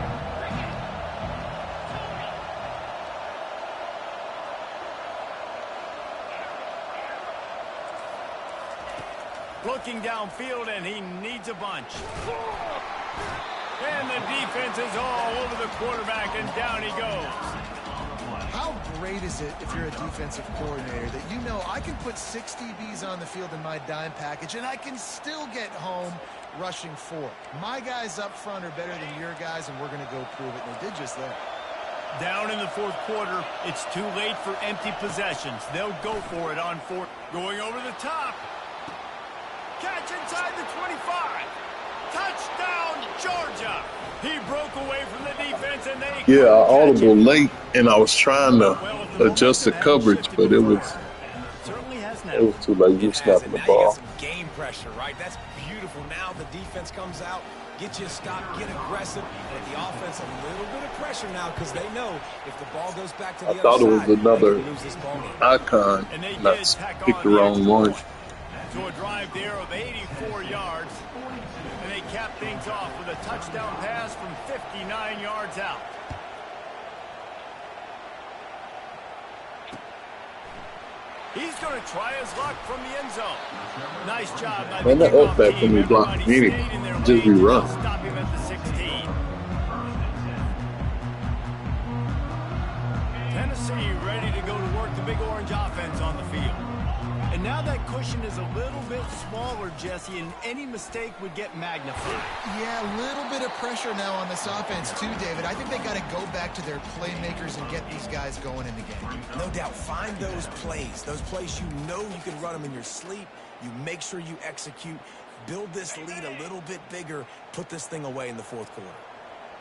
Looking downfield, and he needs a bunch. And the defense is all over the quarterback, and down he goes. How great is it if you're a defensive coordinator that you know I can put 6 DBs on the field in my dime package and I can still get home rushing 4. My guys up front are better than your guys, and we're going to go prove it. And they did just that. Down in the fourth quarter, it's too late for empty possessions. They'll go for it on 4th. Going over the top. Catch inside the 25. Touchdown, Georgia. He broke away from the defense, and they Yeah, I audible late, and I was trying to adjust the coverage, but it was too late. You snapping the Now you got ball. some game pressure, right? That's beautiful. Now the defense comes out, get you a stop, get aggressive, but the offense a little bit of pressure now because they know if the ball goes back to the I other thought it was side, they another can lose this ball game. icon, not pick the wrong one. To a drive there of 84 yards. And they cap things off with a touchdown pass from 59 yards out. He's going to try his luck from the end zone. Nice job by the Man, that kickoff up back team. when we blocked Everybody the stayed in their just be lane. run. They'll stop him at the 16. Tennessee ready to go to work the Big Orange offense on the field. And now that cushion is a little bit smaller, Jesse, and any mistake would get magnified. Yeah, a little bit of pressure now on this offense too, David. I think they got to go back to their playmakers and get these guys going in the game. No doubt, find those plays you know you can run them in your sleep. You make sure you execute, build this lead a little bit bigger, put this thing away in the fourth quarter.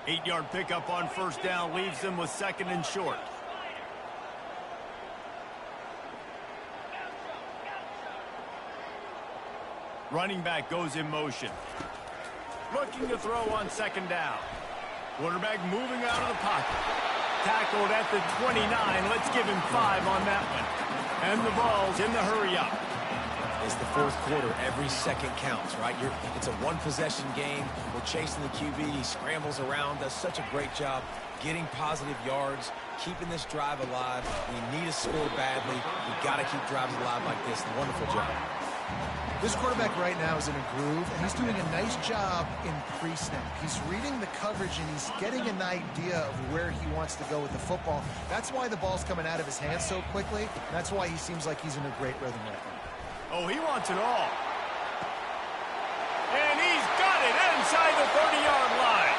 8-yard pickup on first down leaves them with 2nd and short. Running back goes in motion. Looking to throw on 2nd down. Quarterback moving out of the pocket. Tackled at the 29. Let's give him 5 on that one. And the ball's in the hurry-up. It's the fourth quarter. Every second counts, right? It's a one-possession game. We're chasing the QB. He scrambles around, does such a great job getting positive yards, keeping this drive alive. We need a score badly. We've got to keep drives alive like this. Wonderful job. This quarterback right now is in a groove, and he's doing a nice job in pre-snap. He's reading the coverage, and he's getting an idea of where he wants to go with the football. That's why the ball's coming out of his hands so quickly. That's why he seems like he's in a great rhythm right now. Oh, he wants it all. And he's got it inside the 30-yard line.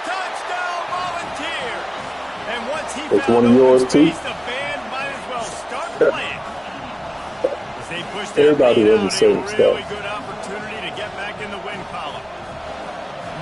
Touchdown, Volunteers. And once he That's found one of yours, open too? space, the band might as well start playing. As they push that Everybody lead on the out, same a stuff. really good opportunity to get back in the win column.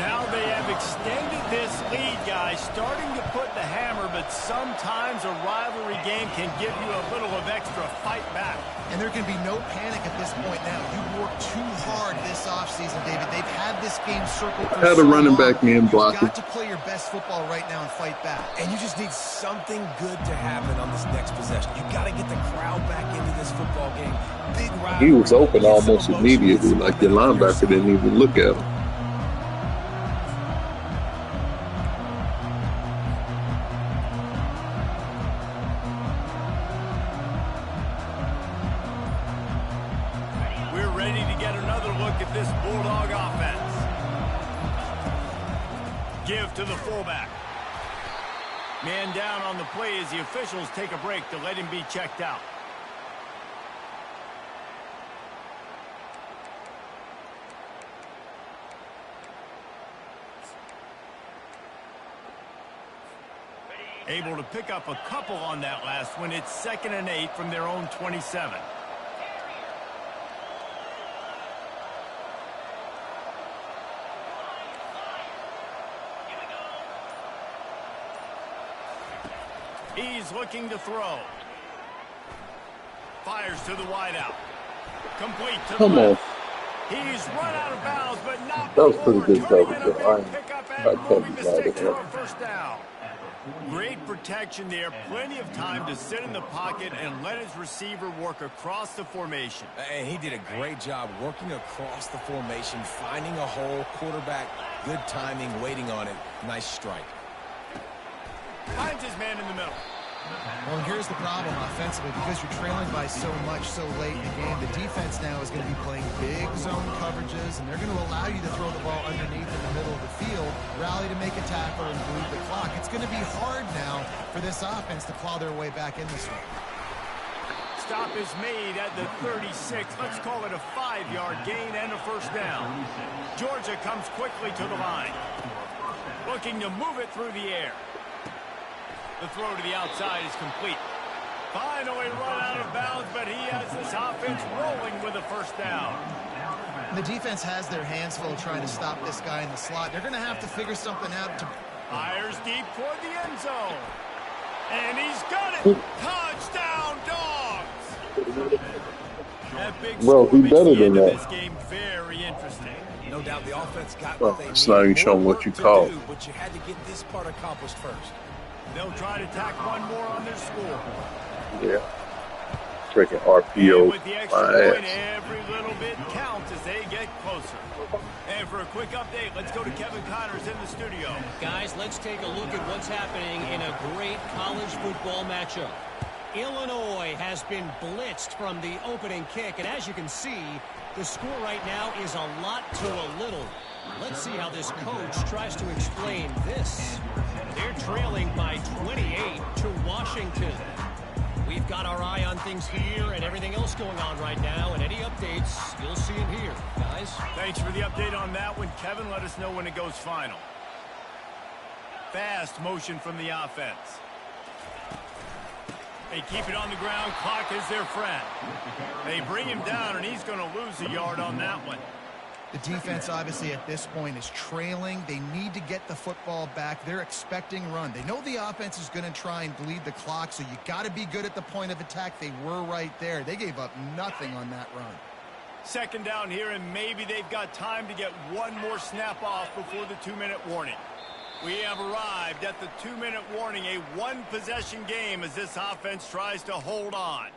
Now they have extended this lead, guys, starting to put the hammer, but sometimes a rivalry game can give you a little of extra fight back. And there can be no panic at this point now. You worked too hard this offseason, David. They've had this game circled for Had a so running long. back man blocking. You've got to play your best football right now and fight back. And you just need something good to happen on this next possession. You got to get the crowd back into this football game. Big rivalry. He was open Get some almost emotion, immediately, get some like the momentum on your linebacker didn't even look at him. We're ready to get another look at this Bulldog offense. Give to the fullback. Man down on the play as the officials take a break to let him be checked out. Able to pick up a couple on that last one. It's 2nd and 8 from their own 27. He's looking to throw. Fires to the wideout. Complete to Come the on. left. He's run out of bounds, but not That was pretty before good turning coverage, in a though. big pickup I and can't moving the deny stick that. to a first down. Great protection there. Plenty of time to sit in the pocket and let his receiver work across the formation. And he did a great job working across the formation, finding a hole, quarterback, good timing, waiting on it. Nice strike. Finds his man in the middle. Well, and here's the problem offensively. Because you're trailing by so much so late in the game, the defense now is going to be playing big zone coverages, and they're going to allow you to throw the ball underneath in the middle of the field, rally to make a tackle, and bleed the clock. It's going to be hard now for this offense to claw their way back in this one. Stop is made at the 36. Let's call it a 5-yard gain and a first down. Georgia comes quickly to the line, looking to move it through the air. The throw to the outside is complete. Finally run out of bounds, but he has this offense rolling with a first down. The defense has their hands full trying to stop this guy in the slot. They're going to have to figure something out. Fires deep toward the end zone. And he's got it. Touchdown, Dogs! That big Well, score he makes better the than end of that. this game very interesting. No doubt the offense got Well, what they it's needed. not even showing More what you work to call. do, but you had to get this part accomplished first. They'll try to tack one more on their score. Yeah. Freaking And RPO. with the extra My point, ass. every little bit counts as they get closer. And for a quick update, let's go to Kevin Connors in the studio. Guys, let's take a look at what's happening in a great college football matchup. Illinois has been blitzed from the opening kick, and as you can see, the score right now is a lot to a little. Let's see how this coach tries to explain this. They're trailing by 28 to Washington. We've got our eye on things here and everything else going on right now, and any updates, you'll see them here, guys. Thanks for the update on that one, Kevin. Let us know when it goes final. Fast motion from the offense. They keep it on the ground. Clock is their friend. They bring him down, and he's going to lose a yard on that one. The defense, obviously, at this point is trailing. They need to get the football back. They're expecting run. They know the offense is going to try and bleed the clock, so you got to be good at the point of attack. They were right there. They gave up nothing on that run. Second down here, and maybe they've got time to get one more snap off before the 2-minute warning. We have arrived at the 2-minute warning, a one-possession game as this offense tries to hold on.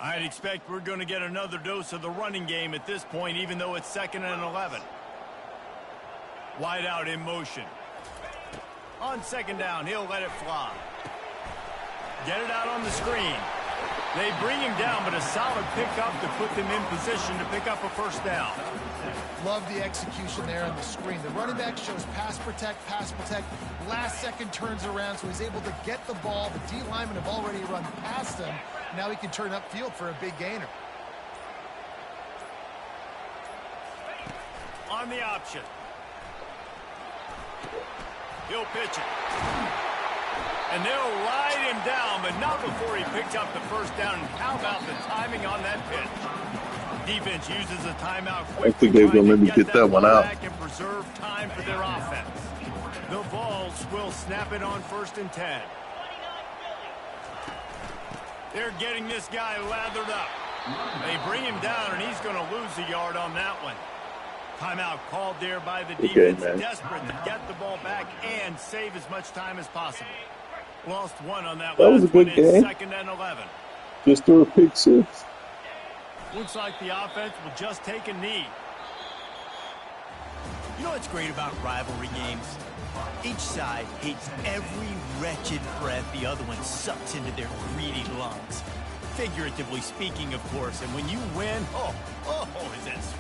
I'd expect we're going to get another dose of the running game at this point, even though it's 2nd and 11. Wide out in motion. On 2nd down, he'll let it fly. Get it out on the screen. They bring him down, but a solid pickup to put them in position to pick up a first down. Love the execution there on the screen. The running back shows pass protect. Last second turns around, so he's able to get the ball. The D linemen have already run past him. Now he can turn upfield for a big gainer. On the option. He'll pitch it. And they'll ride him down, but not before he picks up the first down. And how about the timing on that pitch? Defense uses a timeout quickly. I think they're going to let me get that one out. And preserve time for their offense. The Vols will snap it on 1st and 10. They're getting this guy lathered up. They bring him down, and he's going to lose a yard on that one. Timeout called there by the defense, desperate to get the ball back and save as much time as possible. Lost one on that. That was a good game. 2nd and 11. Just threw a pick six. Looks like the offense will just take a knee. You know what's great about rivalry games? Each side hates every wretched breath the other one sucks into their greedy lungs. Figuratively speaking, of course. And when you win, oh, is that sweet.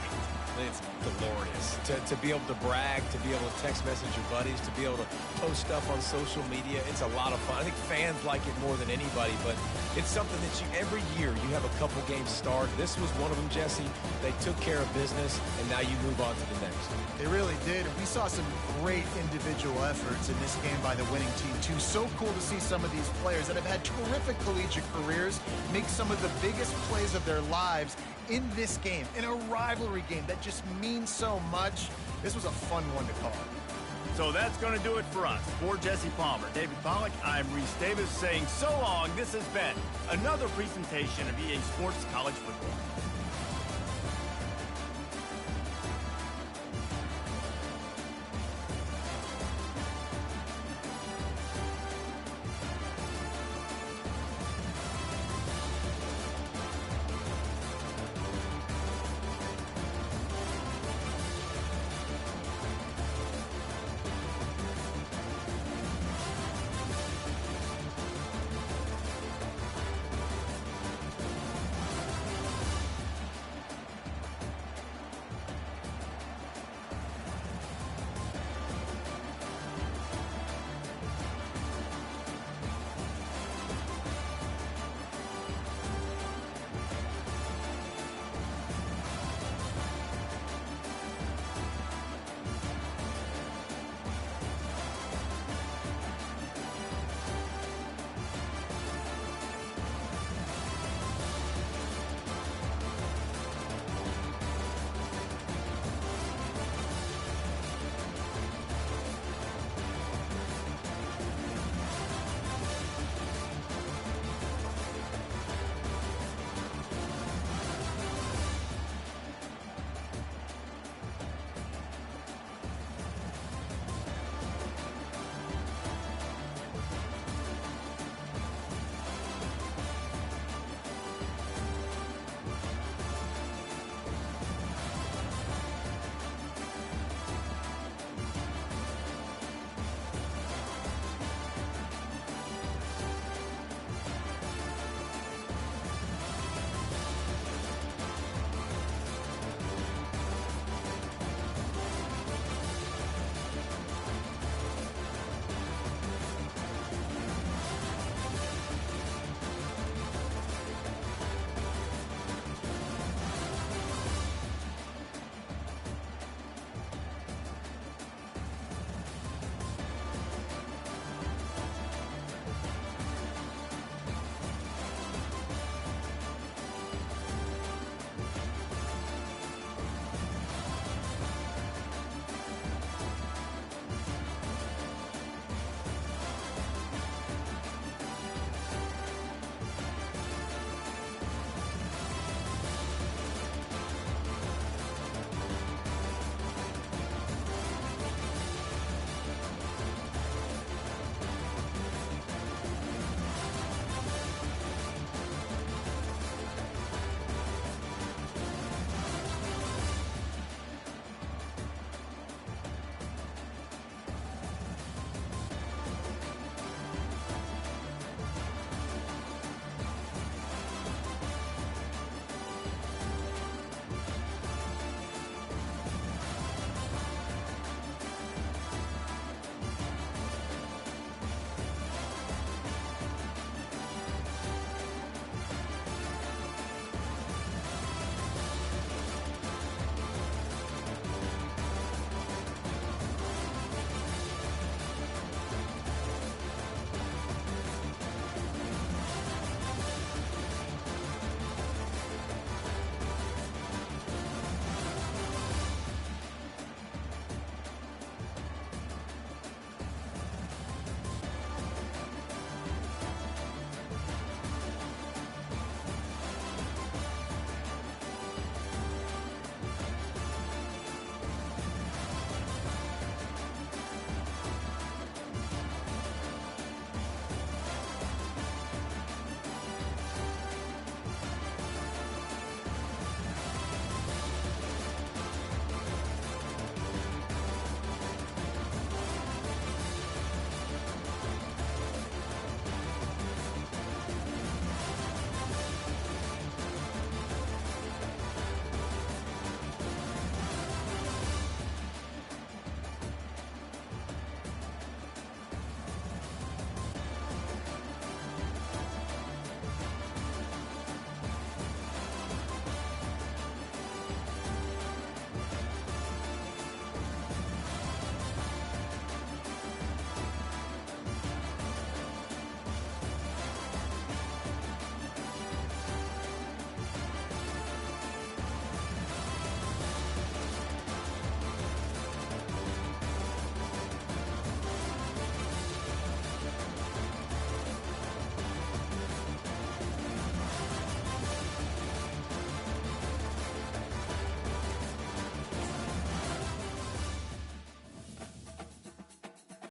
It's glorious to be able to brag, to be able to text message your buddies, to be able to post stuff on social media. It's a lot of fun. I think fans like it more than anybody, but it's something that every year you have a couple games start. This was one of them, Jesse. They took care of business, and now you move on to the next. They really did, and we saw some great individual efforts in this game by the winning team, too. So cool to see some of these players that have had terrific collegiate careers make some of the biggest plays of their lives in this game, in a rivalry game that just means so much. This was a fun one to call. So that's going to do it for us. For Jesse Palmer, David Pollack, I'm Reese Davis saying so long. This has been another presentation of EA Sports College Football.